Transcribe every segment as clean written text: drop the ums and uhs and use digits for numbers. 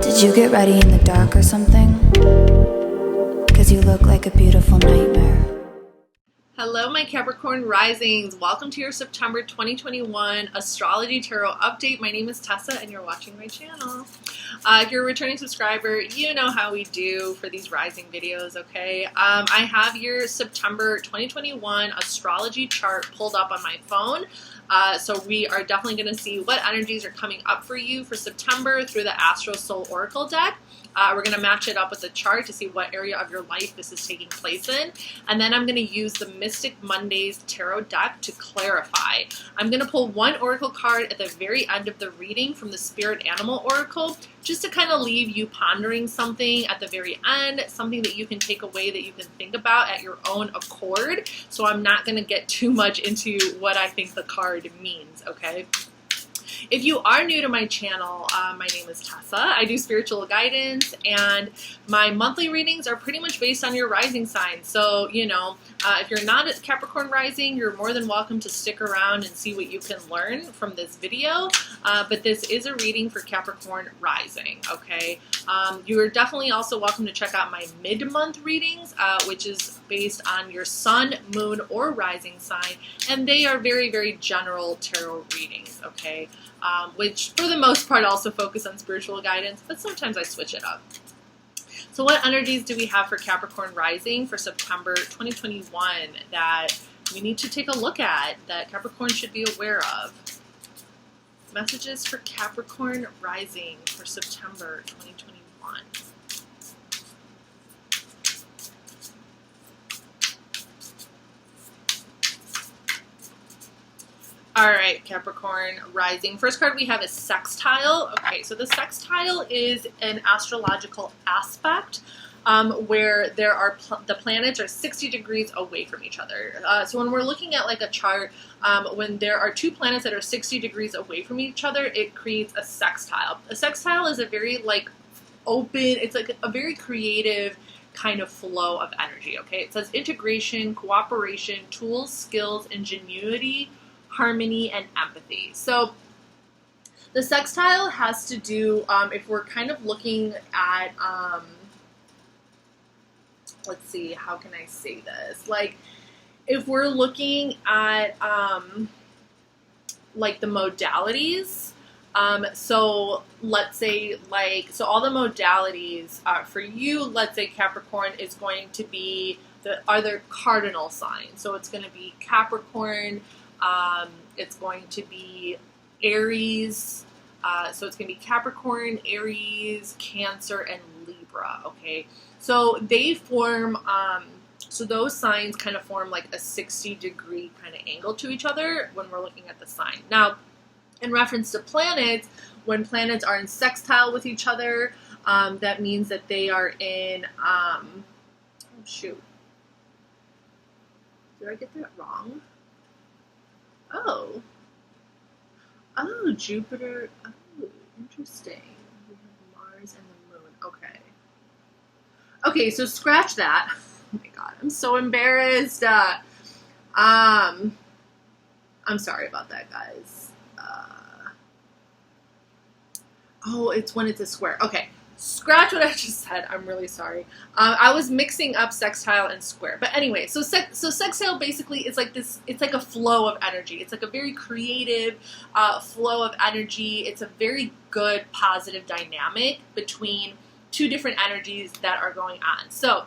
Did you get ready in the dark or something? 'Cause you look like a beautiful nightmare. Hello, my Capricorn risings. Welcome to your September 2021 Astrology Tarot update. My name is Tessa and you're watching my channel. If you're a returning subscriber, you know how we do for these rising videos, okay? I have your September 2021 astrology chart pulled up on my phone. So we are definitely going to see what energies are coming up for you for September through the ASTRO Soul Oracle deck. We're going to match it up with the chart to see what area of your life this is taking place in. And then I'm going to use the Mystic Mondays Tarot deck to clarify. I'm going to pull one oracle card at the very end of the reading from the Spirit Animal Oracle, just to kind of leave you pondering something at the very end, something that you can take away that you can think about at your own accord. So I'm not going to get too much into what I think the card means, okay? If you are new to my channel, my name is Tessa. I do spiritual guidance, and my monthly readings are pretty much based on your rising sign. So, you know, if you're not at Capricorn rising, you're more than welcome to stick around and see what you can learn from this video. But this is a reading for Capricorn rising, okay? You are definitely also welcome to check out my mid-month readings, which is based on your sun, moon, or rising sign. And they are very, very general tarot readings, okay? Which for the most part also focus on spiritual guidance, but sometimes I switch it up. So what energies do we have for Capricorn rising for September 2021 that we need to take a look at, that Capricorn should be aware of? Messages for Capricorn rising for September 2021. All right, Capricorn rising. First card we have is Sextile. Okay, so the Sextile is an astrological aspect where there are the planets are 60 degrees away from each other. So when we're looking at like a chart, when there are two planets that are 60 degrees away from each other, it creates a sextile. A sextile is a very like open, it's like a very creative kind of flow of energy, okay? It says integration, cooperation, tools, skills, ingenuity, harmony, and empathy. So the sextile has to do, if we're kind of looking at, let's see, how can I say this? Like, if we're looking at, like the modalities, so let's say like, so all the modalities for you, let's say Capricorn is going to be the other cardinal sign. So it's going to be Capricorn, it's going to be Aries, so it's going to be Capricorn, Aries, Cancer, and Libra, okay? So they form, so those signs kind of form like a 60-degree kind of angle to each other when we're looking at the sign. Now, in reference to planets, when planets are in sextile with each other, that means that they are in, oh shoot, did I get that wrong? Oh, Jupiter. Oh, interesting. We have Mars and the Moon. Okay. Okay, so scratch that. Oh my God, I'm so embarrassed. I'm sorry about that, guys. Oh, it's when it's a square. Okay. Scratch what I just said. I'm really sorry. I was mixing up sextile and square. But anyway, so sextile basically is like this, it's like a flow of energy. It's like a very creative flow of energy. It's a very good positive dynamic between two different energies that are going on. So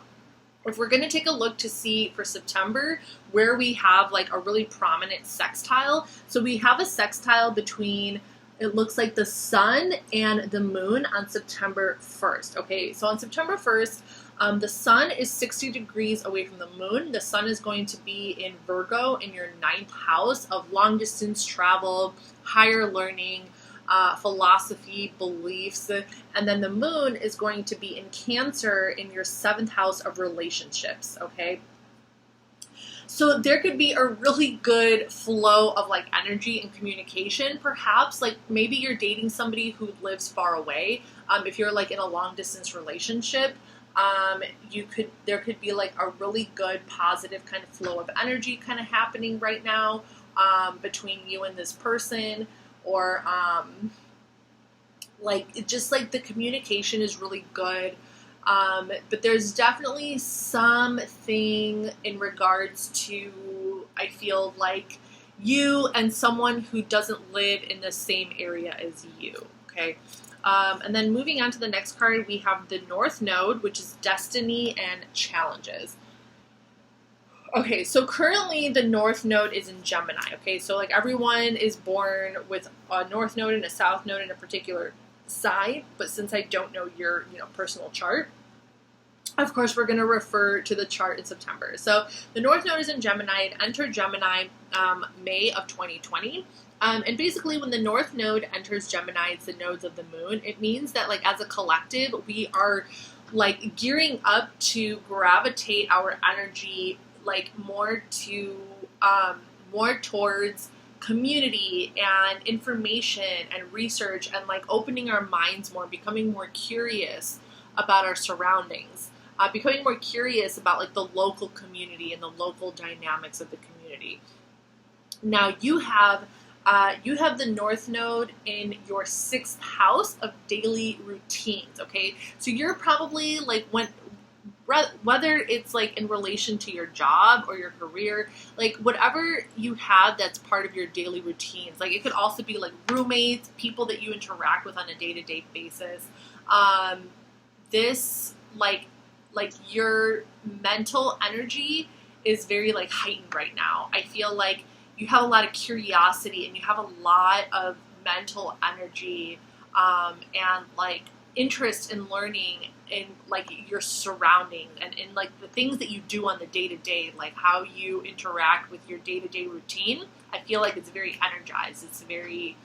if we're going to take a look to see for September where we have like a really prominent sextile, so we have a sextile between, it looks like the sun and the moon on September 1st. Okay, so on September 1st, the sun is 60 degrees away from the moon. The sun is going to be in Virgo in your 9th house of long distance travel, higher learning, philosophy, beliefs. And then the moon is going to be in Cancer in your 7th house of relationships, okay? So there could be a really good flow of like energy and communication, perhaps like maybe you're dating somebody who lives far away. If you're like in a long distance relationship, there could be like a really good positive kind of flow of energy kind of happening right now between you and this person, or like, just like the communication is really good. But there's definitely something in regards to, I feel like, you and someone who doesn't live in the same area as you, okay? And then moving on to the next card, we have the North Node, which is destiny and challenges. Okay, so currently the North Node is in Gemini, okay? So like everyone is born with a North Node and a South Node in a particular sign, but since I don't know your, personal chart, of course, we're going to refer to the chart in September. So the North Node is in Gemini. It entered Gemini May of 2020. And basically, when the North Node enters Gemini, it's the nodes of the moon. It means that, like, as a collective, we are, like, gearing up to gravitate our energy, like, more towards community and information and research and, like, opening our minds more, becoming more curious about our surroundings. Becoming more curious about, like, the local community and the local dynamics of the community. Now, you have the North Node in your 6th house of daily routines, okay? So you're probably, like, whether it's, like, in relation to your job or your career, like, whatever you have that's part of your daily routines. Like, it could also be, like, roommates, people that you interact with on a day-to-day basis. This, like your mental energy is very, like, heightened right now. I feel like you have a lot of curiosity and you have a lot of mental energy and, like, interest in learning in, like, your surrounding and in, like, the things that you do on the day-to-day, like how you interact with your day-to-day routine. I feel like it's very energized. It's very,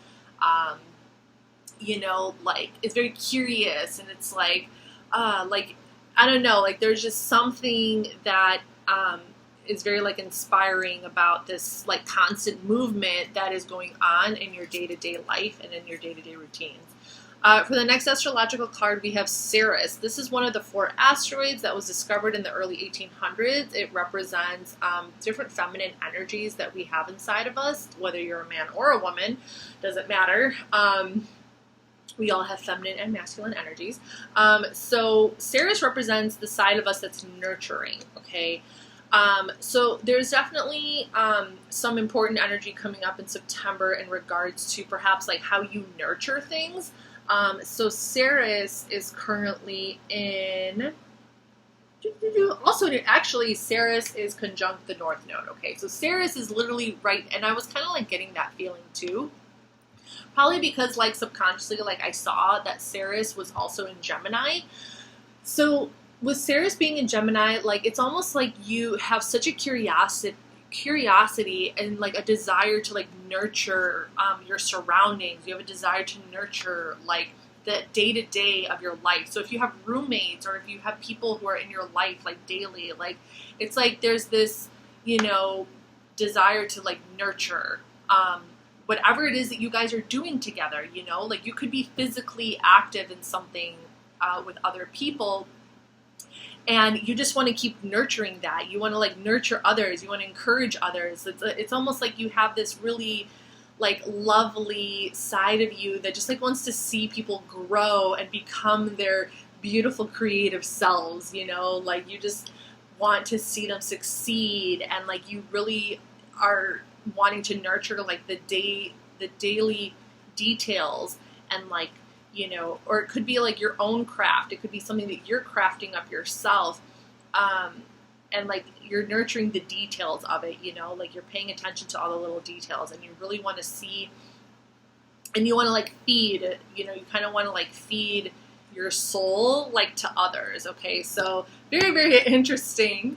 like, it's very curious, and it's like, I don't know, like, there's just something that is very, like, inspiring about this, like, constant movement that is going on in your day-to-day life and in your day-to-day routines. For the next astrological card, we have Ceres. This is one of the 4 asteroids that was discovered in the early 1800s. It represents different feminine energies that we have inside of us, whether you're a man or a woman, doesn't matter. We all have feminine and masculine energies. So Ceres represents the side of us that's nurturing, okay? So there's definitely some important energy coming up in September in regards to perhaps, like, how you nurture things. So Ceres is currently in... Also, actually, Ceres is conjunct the North Node, okay? So Ceres is literally right, and I was kind of, like, getting that feeling too. Probably because, like, subconsciously, like, I saw that Ceres was also in Gemini. So with Ceres being in Gemini, like, it's almost like you have such a curiosity and, like, a desire to, like, nurture your surroundings. You have a desire to nurture, like, the day-to-day of your life. So if you have roommates or if you have people who are in your life, like, daily, like, it's like there's this, desire to, like, nurture whatever it is that you guys are doing together, like, you could be physically active in something with other people, and you just want to keep nurturing that. You want to, like, nurture others. You want to encourage others. It's almost like you have this really, like, lovely side of you that just, like, wants to see people grow and become their beautiful creative selves, like, you just want to see them succeed, and, like, you really are wanting to nurture, like, the daily details, and, like, or it could be, like, your own craft. It could be something that you're crafting up yourself, and, like, you're nurturing the details of it, like, you're paying attention to all the little details, and you really want to see, and you want to, like, feed, you kind of want to, like, feed your soul, like, to others, okay? So very, very interesting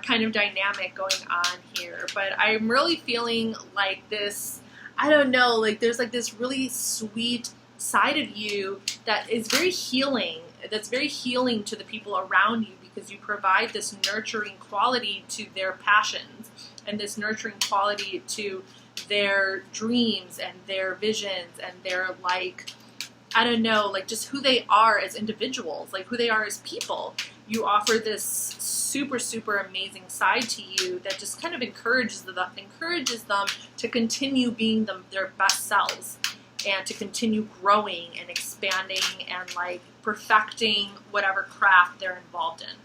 kind of dynamic going on here, but I'm really feeling like this, I don't know, like, there's, like, this really sweet side of you that is very healing, that's very healing to the people around you, because you provide this nurturing quality to their passions and this nurturing quality to their dreams and their visions and their, like, I don't know, like, just who they are as individuals, like, who they are as people. You offer this super, super amazing side to you that just kind of encourages them to continue being their best selves. and to continue growing and expanding and like perfecting whatever craft they're involved in.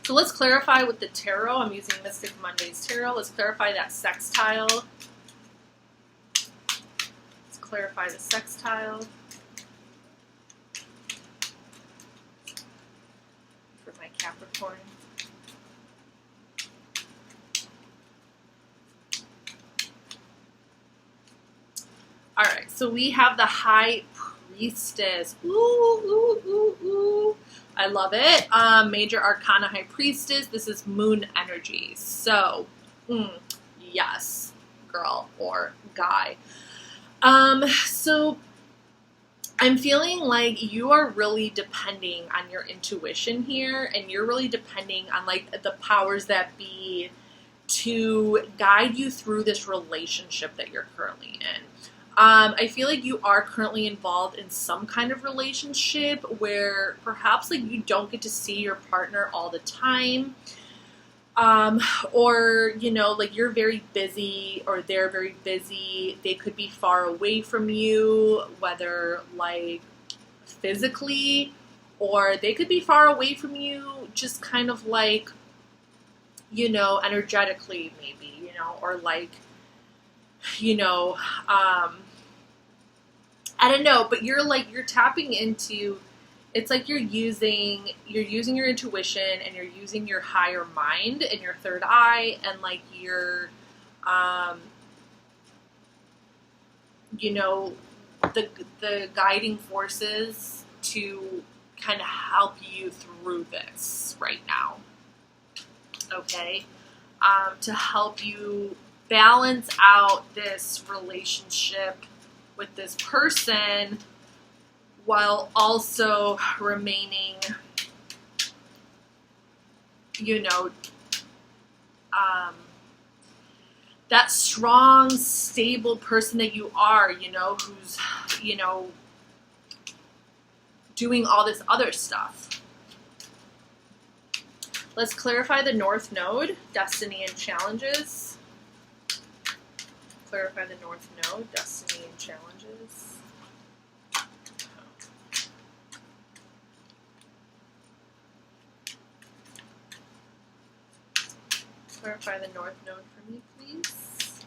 So let's clarify with the tarot. I'm using Mystic Monday's tarot. Let's clarify that sextile. Let's clarify the sextile for my Capricorn. All right, so we have the High Priestess. Ooh, ooh, ooh, ooh. I love it. Major Arcana High Priestess. This is moon energy. So, yes, girl or guy. So I'm feeling like you are really depending on your intuition here, and you're really depending on like the powers that be to guide you through this relationship that you're currently in. I feel like you are currently involved in some kind of relationship where perhaps like you don't get to see your partner all the time. Or, you know, like you're very busy or they're very busy. They could be far away from you, whether like physically, or they could be far away from you just kind of like, you know, energetically maybe, you know, or like, you know, I don't know, but you're tapping into, it's like you're using your intuition and you're using your higher mind and your third eye and like your, you know, the guiding forces to kind of help you through this right now. Okay. To help you balance out this relationship with this person while also remaining, you know, that strong, stable person that you are, you know, who's, you know, doing all this other stuff. Let's clarify the North Node, Destiny and Challenges. Clarify the North Node, Destiny and Challenges. Clarify the North Node for me, please.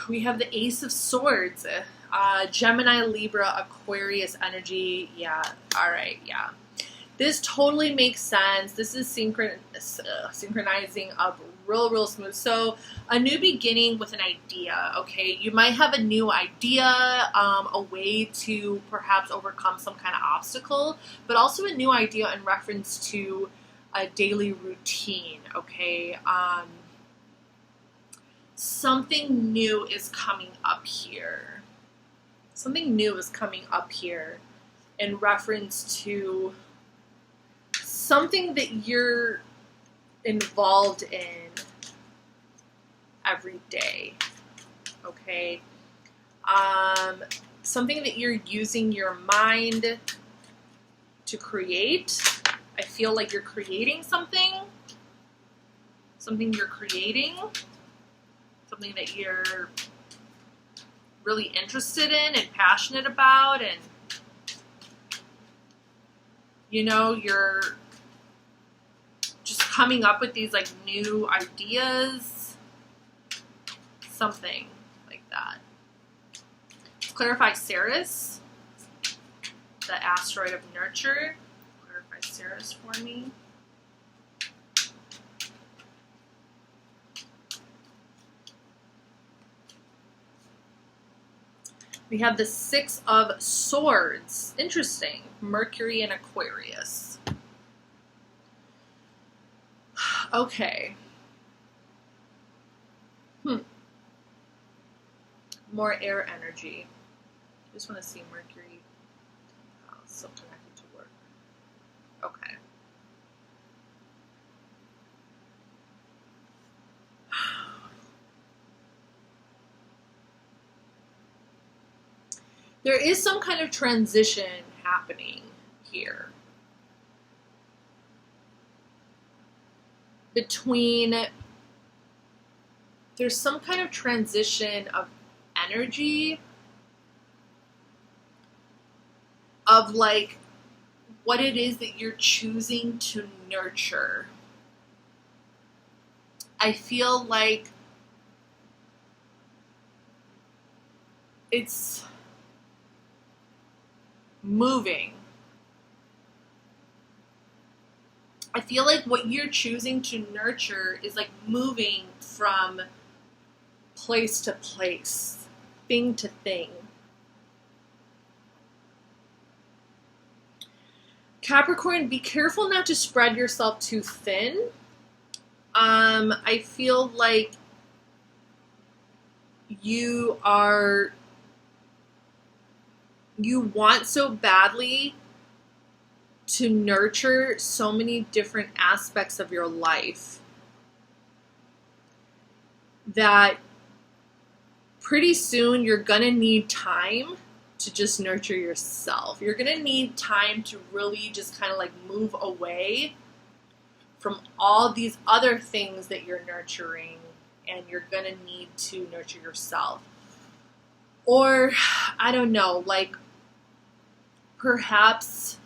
We have the Ace of Swords, Gemini, Libra, Aquarius energy. Yeah, all right, yeah. This totally makes sense. This is synchronizing up real smooth. So a new beginning with an idea, okay? You might have a new idea, a way to perhaps overcome some kind of obstacle, but also a new idea in reference to a daily routine, okay? Something new is coming up here. Something new is coming up here in reference to something that you're involved in every day, okay? Something that you're using your mind to create. I feel like you're creating something. Something you're creating. Something that you're really interested in and passionate about, and you know, you're just coming up with these like new ideas, something like that. Let's clarify Ceres, the asteroid of nurture. Clarify Ceres for me. We have the Six of Swords. Interesting. Mercury and Aquarius. Okay. More air energy. Just want to see Mercury. Oh, still connected to work. Okay. There is some kind of transition happening here. between, there's some kind of transition of energy of like what it is that you're choosing to nurture. I feel like it's moving. I feel like what you're choosing to nurture is like moving from place to place, thing to thing. Capricorn, be careful not to spread yourself too thin. I feel like you want so badly to nurture so many different aspects of your life that pretty soon you're gonna need time to just nurture yourself. You're gonna need time to really just kind of like move away from all these other things that you're nurturing, and you're gonna need to nurture yourself. Or, I don't know, like perhaps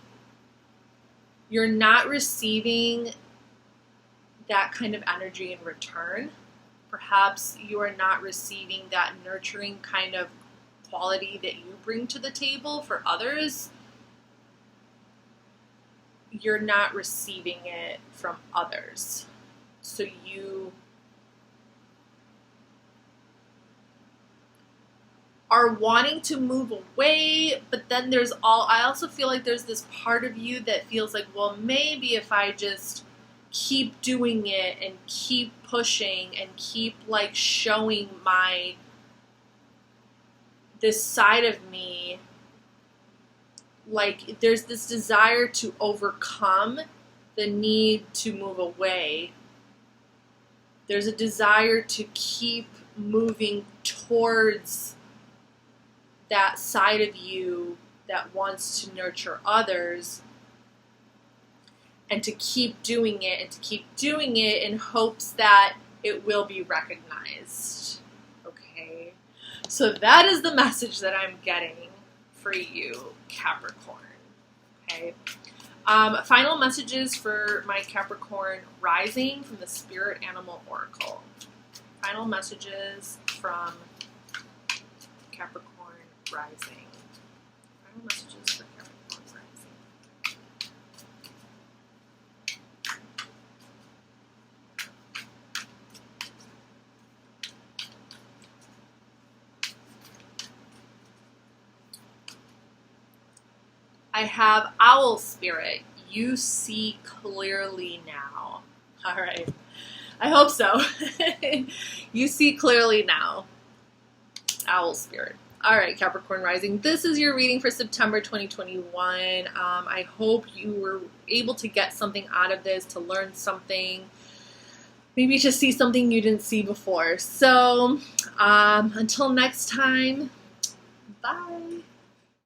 you're not receiving that kind of energy in return. Perhaps you are not receiving that nurturing kind of quality that you bring to the table for others. You're not receiving it from others. So you are wanting to move away, but then I also feel like there's this part of you that feels like, well, maybe if I just keep doing it and keep pushing and keep like showing this side of me, like there's this desire to overcome the need to move away. There's a desire to keep moving towards that side of you that wants to nurture others, and to keep doing it in hopes that it will be recognized. Okay? So that is the message that I'm getting for you, Capricorn. Okay? Final messages for my Capricorn rising from the Spirit Animal Oracle. Final messages from Capricorn rising. Final messages for Capricorn rising. I have Owl Spirit. You see clearly now. All right. I hope so. You see clearly now. Owl Spirit. All right, Capricorn rising. This is your reading for September 2021. I hope you were able to get something out of this, to learn something, maybe to see something you didn't see before. So until next time, bye.